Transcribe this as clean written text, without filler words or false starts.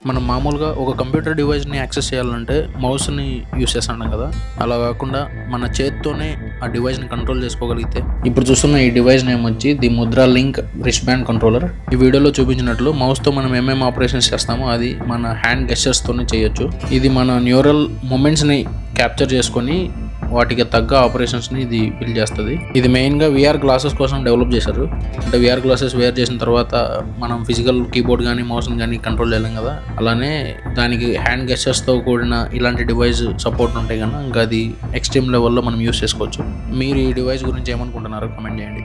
మనం మామూలుగా ఒక కంప్యూటర్ డివైస్ని యాక్సెస్ చేయాలంటే మౌస్ని యూస్ చేస్తాం కదా, అలా కాకుండా మన చేత్తోనే ఆ డివైస్ని కంట్రోల్ చేసుకోగలిగితే, ఇప్పుడు చూస్తున్న ఈ డివైస్ నేమ్ వచ్చి the Mudra link wrist band controller. ఈ వీడియోలో చూపించినట్లు మౌస్తో మనం ఏమేమి ఆపరేషన్స్ చేస్తామో అది మన హ్యాండ్ గెస్చర్స్తోనే చేయొచ్చు. ఇది మన న్యూరల్ మూమెంట్స్ని క్యాప్చర్ చేసుకొని వాటికి తగ్గ ఆపరేషన్స్ని ఇది బిల్డ్ చేస్తుంది. ఇది మెయిన్గా విఆర్ గ్లాసెస్ కోసం డెవలప్ చేశారు. అంటే విఆర్ గ్లాసెస్ వేర్ చేసిన తర్వాత మనం ఫిజికల్ కీబోర్డ్ కానీ మౌస్ని కానీ కంట్రోల్ చేయలేం కదా, అలానే దానికి హ్యాండ్ గెస్చర్స్తో కూడిన ఇలాంటి డివైస్ సపోర్ట్ ఉంటే కన్నా ఇంకా అది ఎక్స్ట్రీమ్ లెవెల్లో మనం యూస్ చేసుకోవచ్చు. మీరు ఈ డివైస్ గురించి ఏమనుకుంటున్నారో కామెంట్ చేయండి.